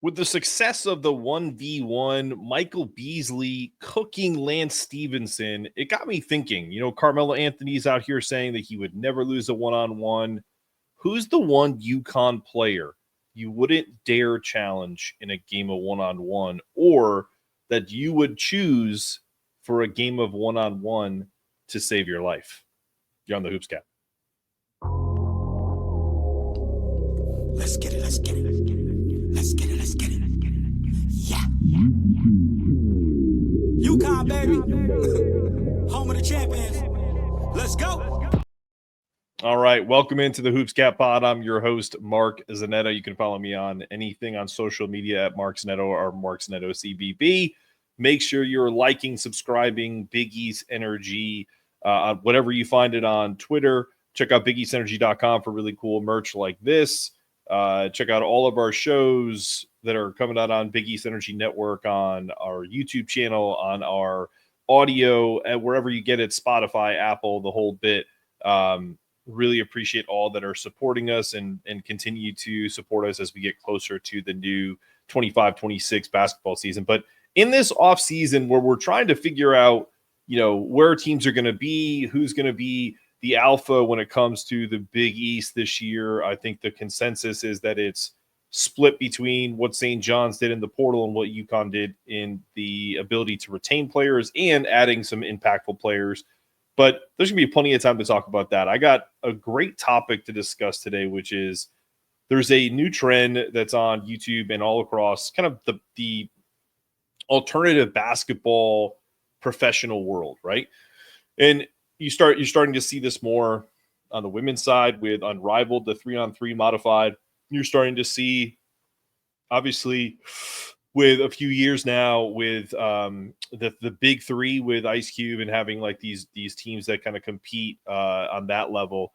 With the success of the 1v1, Michael Beasley cooking Lance Stevenson, it got me thinking, Carmelo Anthony's out here saying that he would never lose a one-on-one. Who's the one UConn player you wouldn't dare challenge in a game of one-on-one, or that you would choose for a game of one-on-one to save your life? You're on the Hoops Cap. Let's get it, let's get it, let's get it. Let's get it, let's get it. Yeah. UConn, baby. Home of the champions. Let's go. All right. Welcome into the Hoops Cap Pod. I'm your host, Mark Zanetto. You can follow me on anything on social media at Mark Zanetto or Mark Zanetto CBB. Make sure you're liking, subscribing, Big East Energy, on whatever you find it on Twitter. Check out BigEastEnergy.com for really cool merch like this. Check out all of our shows that are coming out on Big East Energy Network, on our YouTube channel, on our audio, and wherever you get it, Spotify, Apple, the whole bit. Really appreciate all that are supporting us and continue to support us as we get closer to the new 25-26 basketball season. But in this offseason where we're trying to figure out, where teams are going to be, who's going to be the alpha when it comes to the Big East this year, I think the consensus is that it's split between what St. John's did in the portal and what UConn did in the ability to retain players and adding some impactful players. But there's going to be plenty of time to talk about that. I got a great topic to discuss today, which is there's a new trend that's on YouTube and all across kind of the alternative basketball professional world, right? And you're starting to see this more on the women's side with Unrivaled, the 3-on-3 modified. You're starting to see, obviously, with a few years now with the big three with Ice Cube and having like these teams that kind of compete on that level.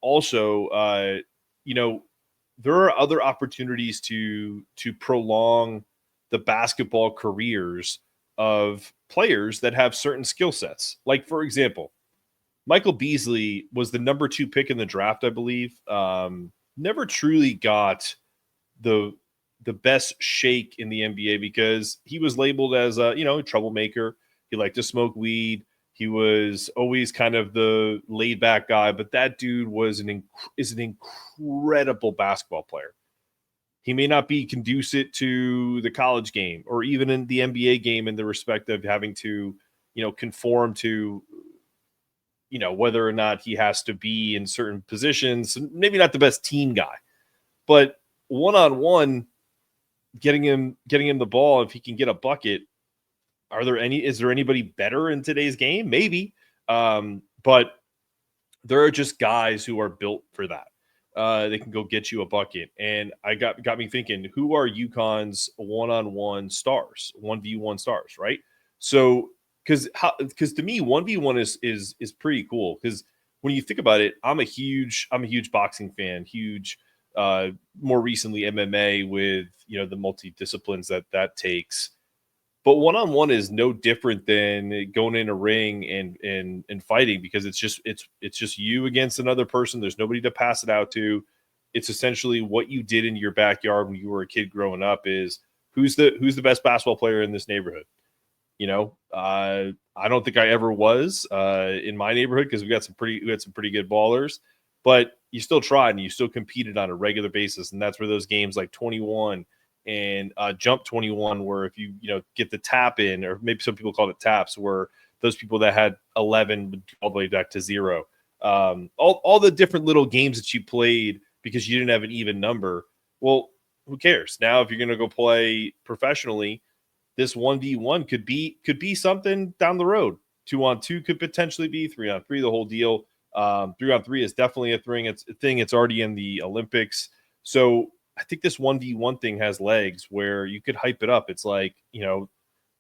Also, there are other opportunities to prolong the basketball careers of players that have certain skill sets. Like, for example, Michael Beasley was the number 2 pick in the draft, I believe. Never truly got the best shake in the NBA because he was labeled as a troublemaker. He liked to smoke weed. He was always kind of the laid back guy, but that dude is an incredible basketball player. He may not be conducive to the college game or even in the NBA game in the respect of having to, conform to, whether or not he has to be in certain positions. Maybe not the best team guy, but one-on-one, getting him the ball, if he can get a bucket, is there anybody better in today's game? Maybe. But there are just guys who are built for that. They can go get you a bucket. And I got me thinking, who are UConn's one-on-one stars, 1v1 stars, right? So because to me, 1v1 is pretty cool. Because when you think about it, I'm a huge boxing fan, huge more recently MMA with the multi-disciplines that takes. But one-on-one is no different than going in a ring and fighting, because it's just you against another person. There's nobody to pass it out to. It's essentially what you did in your backyard when you were a kid growing up is who's the best basketball player in this neighborhood. I don't think I ever was in my neighborhood because we had some pretty good ballers, but you still tried and you still competed on a regular basis. And that's where those games like 21 and Jump 21, where if you get the tap in, or maybe some people call it taps, where those people that had 11 all the way back to 0, all the different little games that you played because you didn't have an even number. Well, who cares? Now, if you're going to go play professionally, this 1v1 could be something down the road. 2-on-2 could potentially be 3-on-3, the whole deal. 3-on-3 is definitely a thing. It's already in the Olympics. So I think this 1v1 thing has legs where you could hype it up. It's like,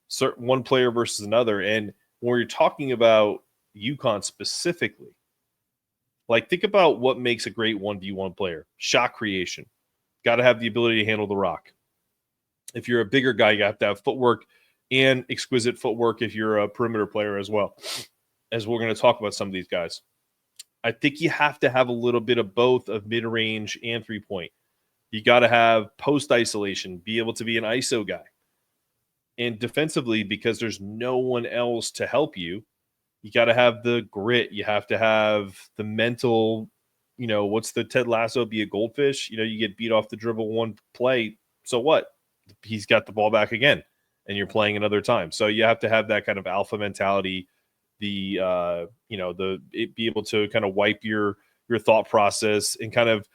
certain one player versus another. And when you're talking about UConn specifically, like, think about what makes a great 1v1 player. Shot creation. Got to have the ability to handle the rock. If you're a bigger guy, you have to have footwork and exquisite footwork if you're a perimeter player as well, as we're going to talk about some of these guys. I think you have to have a little bit of both of mid-range and three-point. You got to have post isolation, be able to be an ISO guy. And defensively, because there's no one else to help you, you got to have the grit. You have to have the mental, what's the Ted Lasso, be a goldfish? You get beat off the dribble one play. So what? He's got the ball back again and you're playing another time. So you have to have that kind of alpha mentality, be able to kind of wipe your thought process and kind of,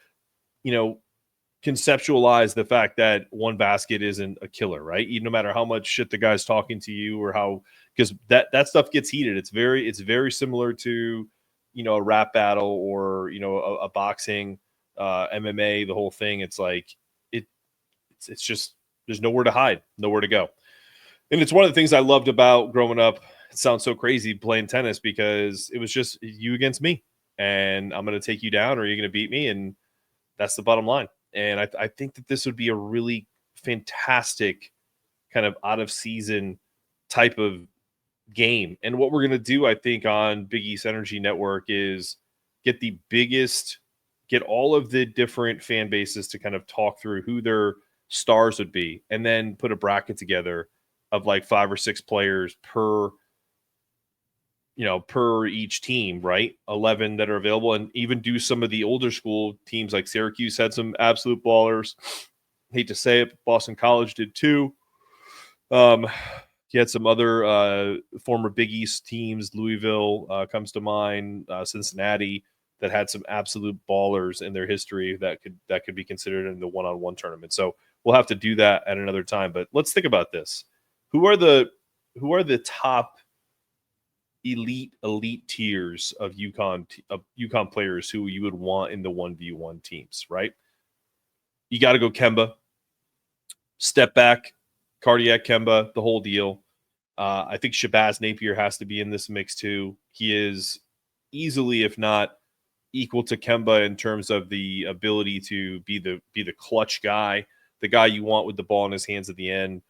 conceptualize the fact that one basket isn't a killer, right? No matter how much shit the guy's talking to you or how, because that stuff gets heated. It's very similar to, a rap battle or, a boxing, MMA, the whole thing. It's like, it's just, there's nowhere to hide, nowhere to go. And it's one of the things I loved about growing up. It sounds so crazy playing tennis because it was just you against me and I'm going to take you down or you're going to beat me. And that's the bottom line. And I think that this would be a really fantastic kind of out of season type of game. And what we're going to do, I think, on Big East Energy Network is get all of the different fan bases to kind of talk through who their stars would be and then put a bracket together of like 5 or 6 players per each team, right? 11 that are available, and even do some of the older school teams like Syracuse had some absolute ballers. Hate to say it, but Boston College did too. He had some other former Big East teams. Louisville comes to mind, Cincinnati, that had some absolute ballers in their history that could be considered in the one-on-one tournament. So we'll have to do that at another time. But let's think about this. Who are the top elite tiers of UConn players who you would want in the 1v1 teams, right? You got to go Kemba, step back, cardiac Kemba, the whole deal. I think Shabazz Napier has to be in this mix too. He is easily, if not equal to Kemba in terms of the ability to be the clutch guy, the guy you want with the ball in his hands at the end.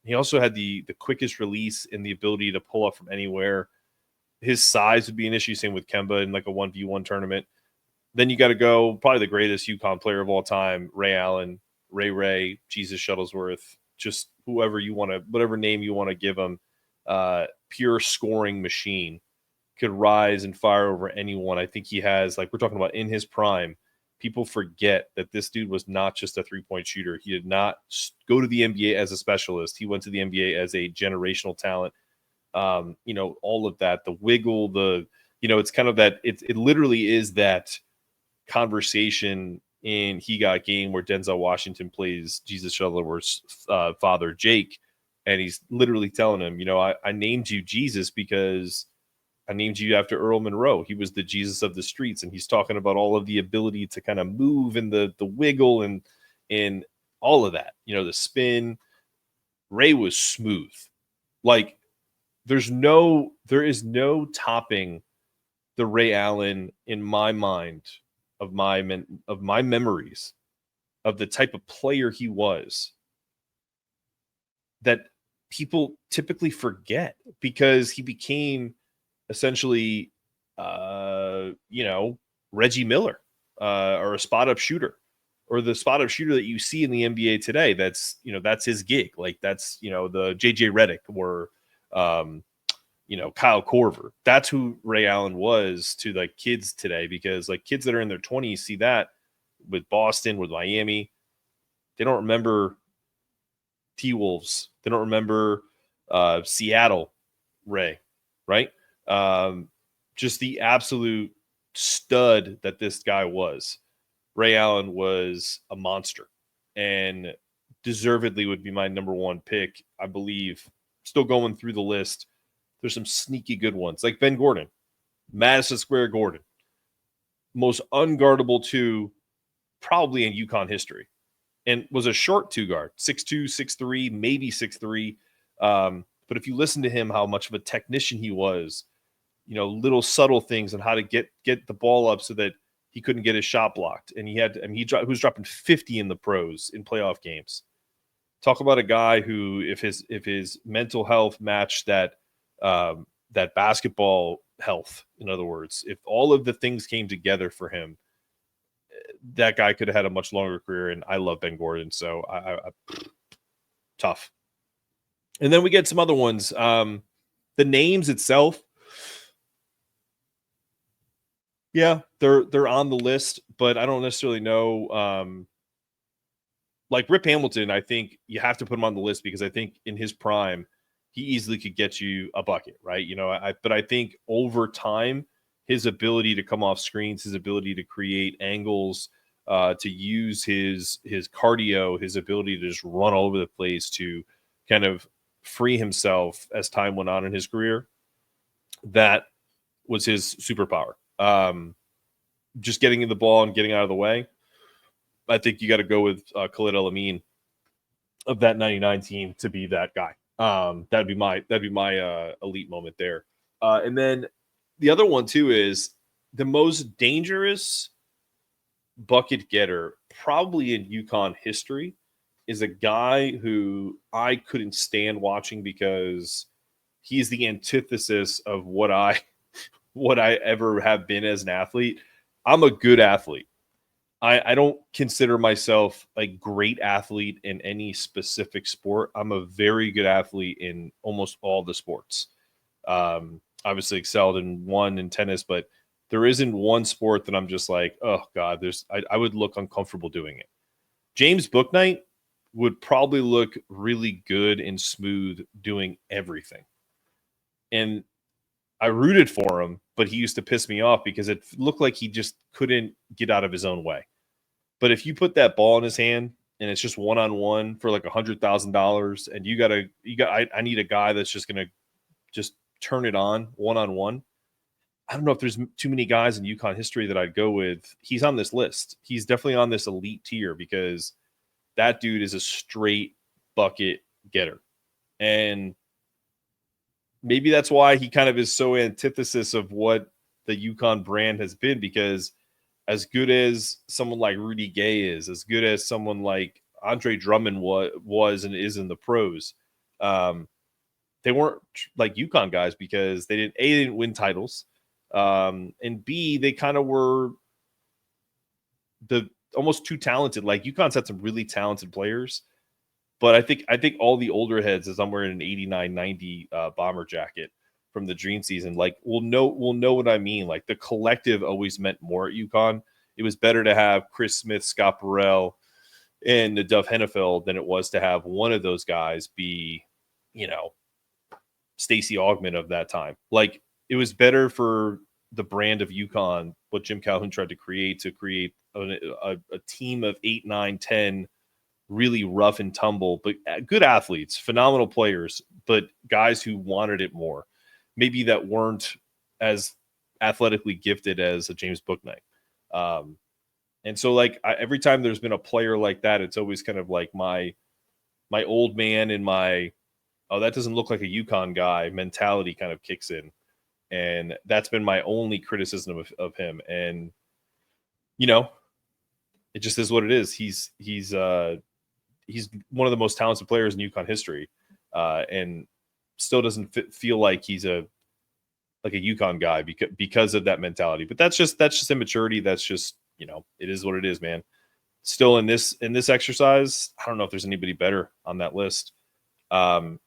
He also had the quickest release and the ability to pull up from anywhere. His size would be an issue, same with Kemba in like a 1v1 tournament. Then you got to go probably the greatest UConn player of all time, Ray Allen, Ray, Jesus Shuttlesworth, just whoever you want to, whatever name you want to give him, pure scoring machine, could rise and fire over anyone. I think he has, like we're talking about in his prime, people forget that this dude was not just a three-point shooter. He did not go to the NBA as a specialist. He went to the NBA as a generational talent. All of that, the wiggle, it's kind of that, it literally is that conversation in He Got Game where Denzel Washington plays Jesus Shuttlesworth's father, Jake, and he's literally telling him, I named you Jesus because I named you after Earl Monroe. He was the Jesus of the streets. And he's talking about all of the ability to kind of move and the wiggle and all of that, the spin. Ray was smooth. Like there is no topping the Ray Allen in my mind of my memories of the type of player he was that people typically forget because he became essentially, Reggie Miller or a spot up shooter or the spot up shooter that you see in the NBA today. That's his gig. Like that's, the JJ Redick or, Kyle Korver. That's who Ray Allen was to like kids today, because like kids that are in their 20s see that with Boston, with Miami. They don't remember T-Wolves. They don't remember Seattle Ray, right? Just the absolute stud that this guy was. Ray Allen was a monster and deservedly would be my number one pick, I believe. Still going through the list. There's some sneaky good ones like Ben Gordon, Madison Square Gordon, most unguardable two probably in UConn history, and was a short two guard, 6'2", 6'3", maybe 6'3". But if you listen to him, how much of a technician he was, little subtle things on how to get the ball up so that he couldn't get his shot blocked. And he was dropping 50 in the pros in playoff games. Talk about a guy who, if his mental health matched that basketball health, in other words, if all of the things came together for him, that guy could have had a much longer career, and I love Ben Gordon, so I tough. And then we get some other ones. The names itself, yeah, they're on the list, but I don't necessarily know. Like Rip Hamilton, I think you have to put him on the list because I think in his prime, he easily could get you a bucket, right? You know, but I think over time, his ability to come off screens, his ability to create angles, to use his cardio, his ability to just run all over the place to kind of free himself as time went on in his career, that was his superpower. Just getting in the ball and getting out of the way. I think you got to go with Khalid El-Amin of that 99 team to be that guy. That'd be my elite moment there. And then the other one too is the most dangerous bucket getter probably in UConn history is a guy who I couldn't stand watching because he's the antithesis of what I ever have been as an athlete. I'm a good athlete. I don't consider myself a great athlete in any specific sport. I'm a very good athlete in almost all the sports. Obviously excelled in one in tennis, but there isn't one sport that I'm just like, oh God, I would look uncomfortable doing it. James Bouknight would probably look really good and smooth doing everything. And I rooted for him, but he used to piss me off because it looked like he just couldn't get out of his own way. But if you put that ball in his hand and it's just one-on-one for like $100,000 and I need a guy that's just going to just turn it on one-on-one. I don't know if there's too many guys in UConn history that I'd go with. He's on this list. He's definitely on this elite tier because that dude is a straight bucket getter. And maybe that's why he kind of is so antithesis of what the UConn brand has been, because as good as someone like Rudy Gay is, as good as someone like Andre Drummond was and is in the pros, they weren't like UConn guys because they didn't win titles, and B, they kind of were almost too talented. Like UConn's had some really talented players, but I think all the older heads, as I'm wearing an 89-90 bomber jacket from the Dream season, like we'll know what I mean. Like the collective always meant more at UConn. It was better to have Chris Smith, Scott Burrell, and Nadav Henefeld than it was to have one of those guys be, Stacey Augmon of that time. Like it was better for the brand of UConn, what Jim Calhoun tried to create a team of 8, 9, 10 really rough and tumble, but good athletes, phenomenal players, but guys who wanted it more. Maybe that weren't as athletically gifted as a James Bouknight. And so like every time there's been a player like that, it's always kind of like my old man and my, oh, that doesn't look like a UConn guy mentality kind of kicks in. And that's been my only criticism of him. And, it just is what it is. He's one of the most talented players in UConn history, and still doesn't feel like he's a UConn guy because of that mentality. But that's just immaturity. That's just, it is what it is, man. Still in this exercise, I don't know if there's anybody better on that list. And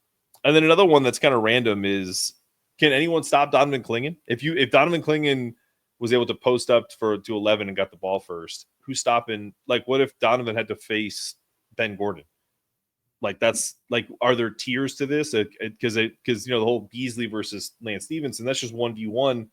then another one that's kind of random is, can anyone stop Donovan Clingan? If Donovan Clingan was able to post up to 11 and got the ball first, who's stopping? Like, what if Donovan had to face Ben Gordon? Like, that's like, are there tiers to this? Because the whole Beasley versus Lance Stevenson, that's just 1v1.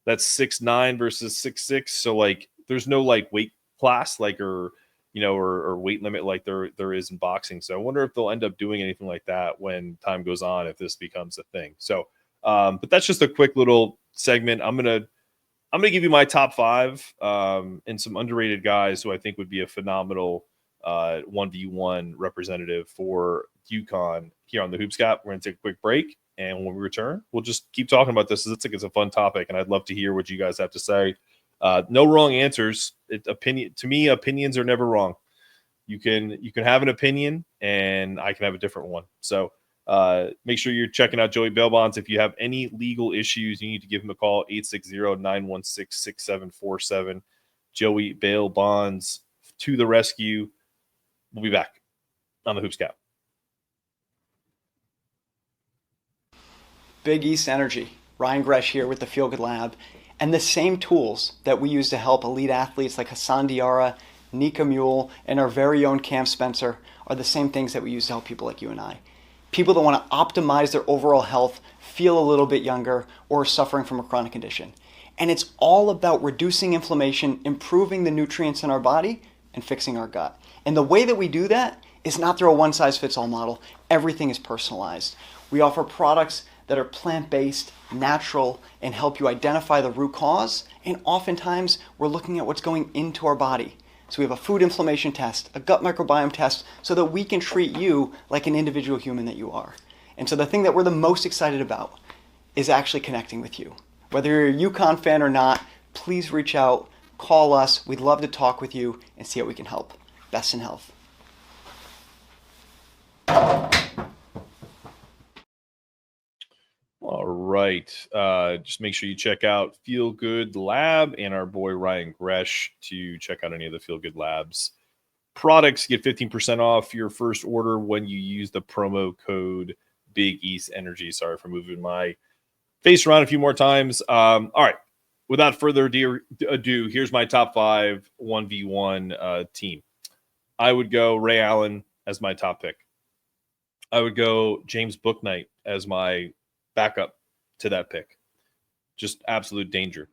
That's 6'9" versus 6'6". So like, there's no like weight class or weight limit like there is in boxing. So I wonder if they'll end up doing anything like that when time goes on, if this becomes a thing. So, but that's just a quick little segment. I'm gonna give you my top 5 and some underrated guys who I think would be a phenomenal 1v1 representative for UConn here on the Hoopscap. We're going to take a quick break, and when we return, we'll just keep talking about this. It's a fun topic, and I'd love to hear what you guys have to say. No wrong answers. Opinions are never wrong. You can have an opinion, and I can have a different one. So make sure you're checking out Joey Bail-Bonds. If you have any legal issues, you need to give him a call, 860-916-6747. Joey Bail Bonds to the rescue. We'll be back on the Hoops Cap. Big East Energy. Ryan Gresh here with the Feel Good Lab. And the same tools that we use to help elite athletes like Hassan Diarra, Nika Mule, and our very own Cam Spencer are the same things that we use to help people like you and I. People that want to optimize their overall health, feel a little bit younger, or are suffering from a chronic condition. And it's all about reducing inflammation, improving the nutrients in our body, and fixing our gut. And the way that we do that is not through a one-size-fits-all model. Everything is personalized. We offer products that are plant-based, natural, and help you identify the root cause. And oftentimes, we're looking at what's going into our body. So we have a food inflammation test, a gut microbiome test, so that we can treat you like an individual human that you are. And so the thing that we're the most excited about is actually connecting with you. Whether you're a UConn fan or not, please reach out, call us. We'd love to talk with you and see how we can help. Best in health. All right. Just make sure you check out Feel Good Lab and our boy Ryan Gresh to check out any of the Feel Good Labs products. Get 15% off your first order when you use the promo code Big East Energy. Sorry for moving my face around a few more times. All right. Without further ado, here's my top 5 1v1 team. I would go Ray Allen as my top pick. I would go James Bouknight as my backup to that pick. Just absolute danger.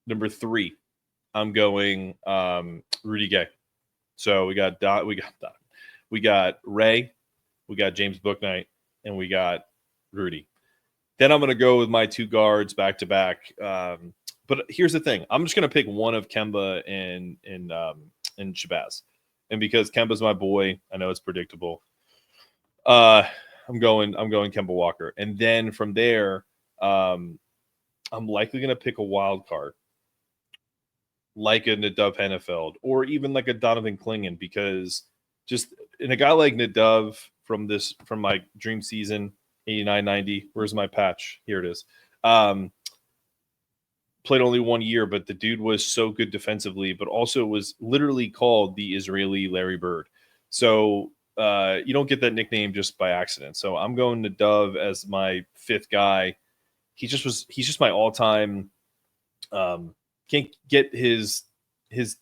Number 3, I'm going Rudy Gay. So we got Ray, we got James Bouknight, and we got Rudy. Then I'm going to go with my 2 guards back to back. But here's the thing: I'm just going to pick one of Kemba and Shabazz, and because Kemba's my boy, I know it's predictable. I'm going Kemba Walker. And then from there, I'm likely going to pick a wild card like a Nadav Henefeld or even like a Donovan Clingan, because just in a guy like Nadav from my dream season, 89-90, where's my patch? Here it is. Played only 1 year, but the dude was so good defensively, but also was literally called the Israeli Larry Bird. So you don't get that nickname just by accident. So I'm going to Dove as my 5th guy. He's just my all-time. Can't get his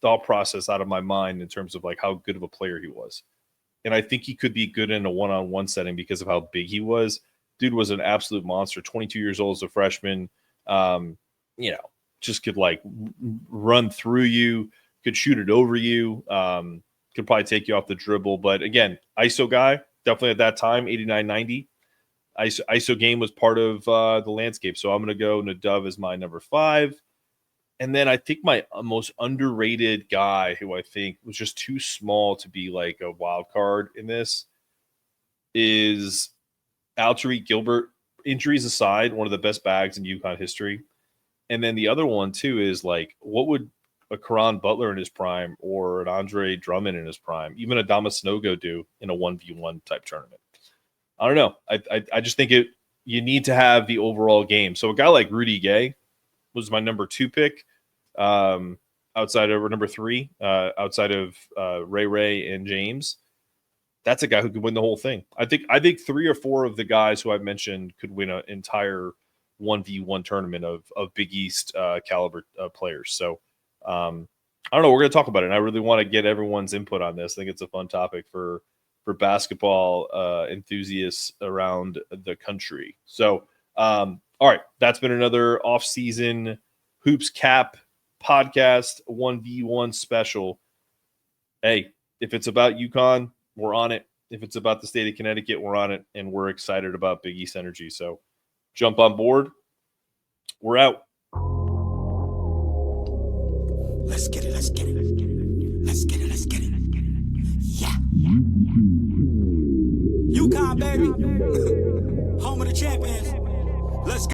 thought process out of my mind in terms of like how good of a player he was. And I think he could be good in a one-on-one setting because of how big he was. Dude was an absolute monster. 22 years old as a freshman. Just could like run through you, could shoot it over you. Could probably take you off the dribble. But again, ISO guy, definitely at that time, 89-90. ISO game was part of the landscape. So I'm going to go Nadav as my number 5. And then I think my most underrated guy, who I think was just too small to be like a wild card in this, is Tariq Gilbert. Injuries aside, one of the best bags in UConn history. And then the other one, too, is like, what would a Karan Butler in his prime or an Andre Drummond in his prime, even a Damas Snogo do in a 1v1 type tournament? I don't know. I just think you need to have the overall game. So a guy like Rudy Gay was my number 2 pick, outside of number 3, outside of Ray and James. That's a guy who could win the whole thing. I think 3 or 4 of the guys who I've mentioned could win an entire 1v1 tournament of Big East caliber players. So I don't know. We're going to talk about it. And I really want to get everyone's input on this. I think it's a fun topic for basketball enthusiasts around the country. So, all right, that's been another off-season Hoops Cap podcast 1v1 special. Hey, if it's about UConn, we're on it. If it's about the state of Connecticut, we're on it. And we're excited about Big East Energy. So jump on board. We're out. Let's get it, let's get it. Let's get it, let's get it. Yeah. UConn, baby.